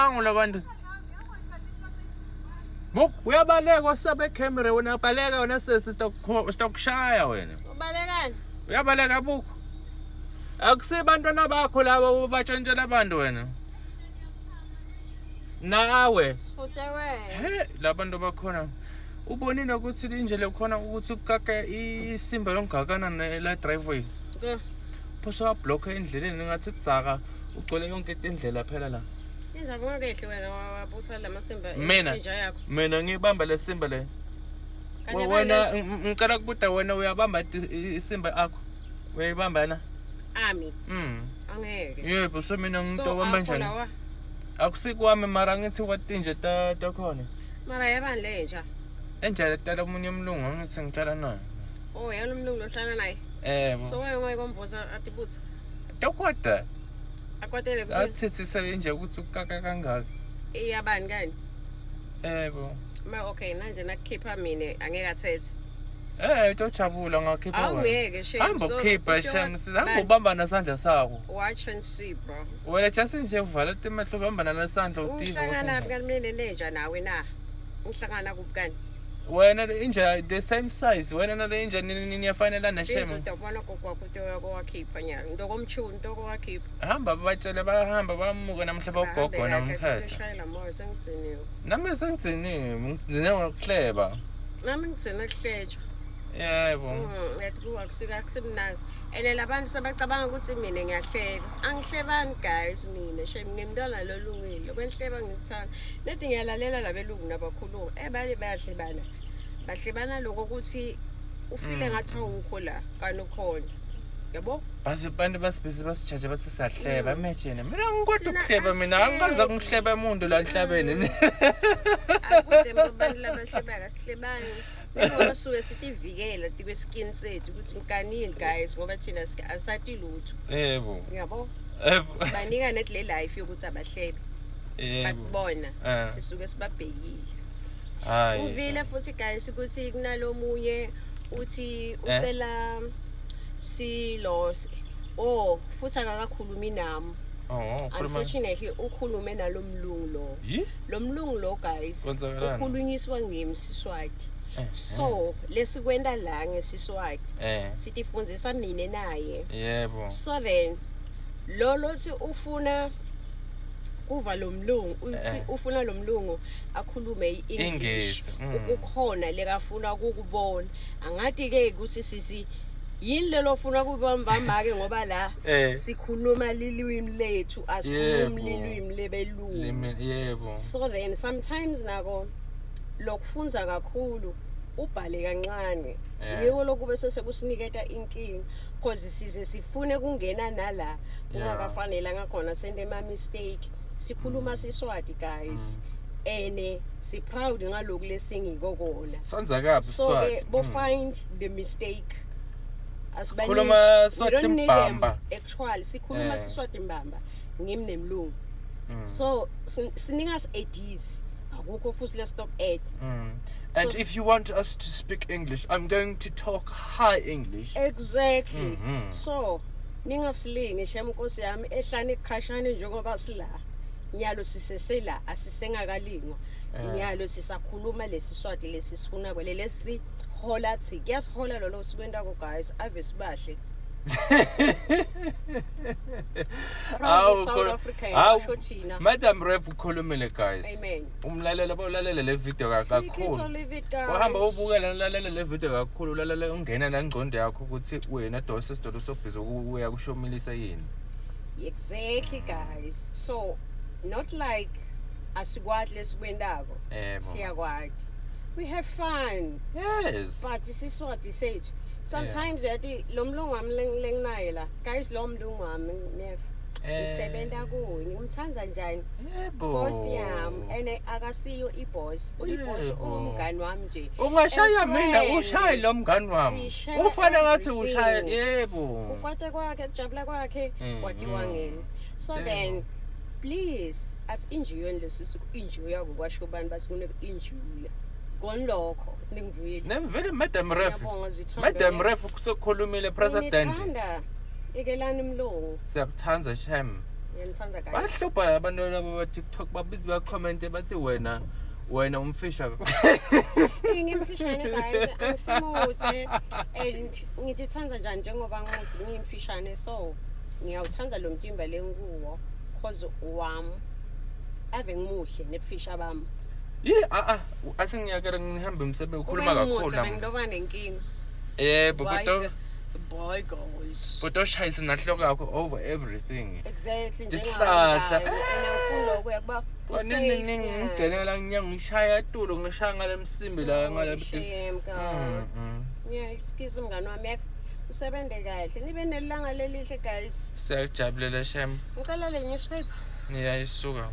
Bangu labantu. Buk uyabaleka usabe camera wena baleka wena stokushaya wena. Ubalekani? Uyabaleka buk. Akusibantwana bakho labo batshantshela abantu wena. Nawe. Futewe. He labantu bakhona. Ubonile ukuthi indlela ukhona ukuthi ukake isimba yongakana la driveway. Phoso wa block endleleni ngathi dzaka ugcwele yonke indlela phela la. Izabona kehle wena wabutha lamasimba inja yakho. Mina ngibamba lesimba le. Wena ngicela kubuda wena uyabamba isimba akho. Uyayibamba na? Ami. Angeke. Yebo so mina ngitobamba njani? Akusikwami mara ngithi watinje takhona. Mara yabani lenja? Enjalo tala umunye umlungu ngithi ngicela naye. Oh yena umlungu lohlala naye. So wena ngoyikomboza atibutsa. Tokwata. Akwatele kuthi. Athethisa nje ukuthi ukaka kangaka. Iyabani kani? Yebo. Okay manje nakukhipha mina angeke athethe. Tochabula ngakhipha wena. Awuyeke shame. Ambokhipha shame sizahamba ubamba nasandla sakho. Watch and see bro. Wena just nje uvala temehlo ubamba nasandla udiva ukuthi. Uhlangana kanimene lenja nawe na. Uhlangana kubukani? Wena inja the same size wena nale inja niyafanelana shame. Uzobona kokwakho wakhipha nyalo. Ndokomchuni ntoko wakhipha. Hamba batshele bahamba bamuke namhlanje ugogo namkhehla. Ngishayela moya sengitsiniwe. Nami sengitsiniwe ngidine ngokuhleba. Nami ngitsina kuhletshwa. Yebo. Yathi kuwakusika kusimnazi. Labantu sebacabanga ukuthi mina ngiyahleba. Angihlebani guys mina. Shame ngimntwana lolungile. Kwenhleba ngithanda. Lethi ngiyalalela labelungu nabakhuluma. Bale bayahlebana. Bahlebana lokho ukuthi ufile ngathi awukho la kanukhona. Yabo? Base bantu basibhisi basijaje basisahleba imagine. Mina ngikwathi ukuhleba mina angikaze ngihleba umuntu la emhlabeni. Akude abantu labahleba kasihlebani. Ngoba suke sitivikela tikwe skin sethu ukuthi mkanini guys ngoba thina asati lutho. Yebo. Yabo? Yebo. Sibanika net le life yokuthi abahlebe. Yebo. Bakubona sisuke sibabhekile. Hayi. Uvile futhi guys ukuthi kunalomunye uthi ucela silos futhi akakakhulumi nami. Unfortunately ukhulume nalomlungu lo. Lomlungu lo guys ukhulunyiswa ngeMsiswati. So lesikwenda la ngeSiswati sitifundzisa mina naye. Yebo. So then lolo thi ufuna kuva lomlungu uthi ufuna lomlungu akhulume iEnglish ukukhona lekafuna ukukubona angathi ke ukuthi sisi yini lelo ufuna kubamba make ngoba la sikhuluma lilwimi lethu asikhulumi lilwimi lebelungu. Yebo. So then sometimes nako lokufunza kakhulu ubhale kancane yiko lokube sesekusiniketa inkingi because size sifune kungena nala ungakafanele ngakhona sende ma mistake sikhuluma Siswati guys si proud ngalokho lesingiko kona senza kabi Siswati so bo find the mistake asikhuluma Siswati mbamba actually sikhuluma Siswati mbamba ngimi nemlungu so sininga us edis akukho futhi let's stop at and if you want us to speak English, I'm going to talk high English. Exactly. So, ningaslingi shamnkosi yami ehlane ekhashane njengoba sila. Nyalo sisesela asisengakalingo. Nyalo sisakhuluma leSiswati lesifuna kwele lesi hola thi. Kuyasihola lo sikwenda ko guys, ave sibahle. Madam Ref ukhulumile guys. Amen. Umlalela bawulalela le video kakhulu. Wahamba ubukela lalela le video kakhulu ulalela ungena la ngcondo yakho ukuthi wena dose sidolo sobhizo uya kushomilisa yini. Exactly guys. So not like asikwathi lesikwendako. Siyakwati. We have fun. Yes. But Siswati sethu sometimes yathi lo mlungu wami lenginaye la guys lo mlungu wami never ngisebenza kuye ngimthanza njani boss yami ene akasiyo iboss uyiboss umngani wami nje ungashaya mina ushaye lo mngani wami ufana ngathi ushaya yebo ukwate kwakhe kujabula kwakhe kwadiwa ngene so then please as enjoy lesisiku enjoy yakwasho abantu basikune enjoy konlokho ningivile nemvele Madam Ref kusokhulumile president ngithanda ekelani mlungu siyakuthanda shem Ngiyanithanda guys. Bahlupha abantu laba ba-TikTok babizi ba-comment bathi wena umfisha. Ngimfishane guys, angisimuthe and ngithanda njani njengoba ngithi ngimfishane so ngiyawuthanda lo mtimba lenkuwo cause wami ave ngimuhle nebufisha bami. Asingiyakela ngihambe umsebenzi ukhuluma kakhulu nami. Ngiloba nenkinga. Yebo Boy guys. But oshayisa nahloko yakho over everything. Exactly Isihlahla. Ngifuna ukuyakuba ngigcinela ngiyangishaya tulo ngishaya ngale msimbi la ngale Yeah, excuse mngani wami. Usebenze kahle. Nibe nelanga lelihle guys. Siyajabulela shem. Ngicela le newspaper. Ngiyayisuka.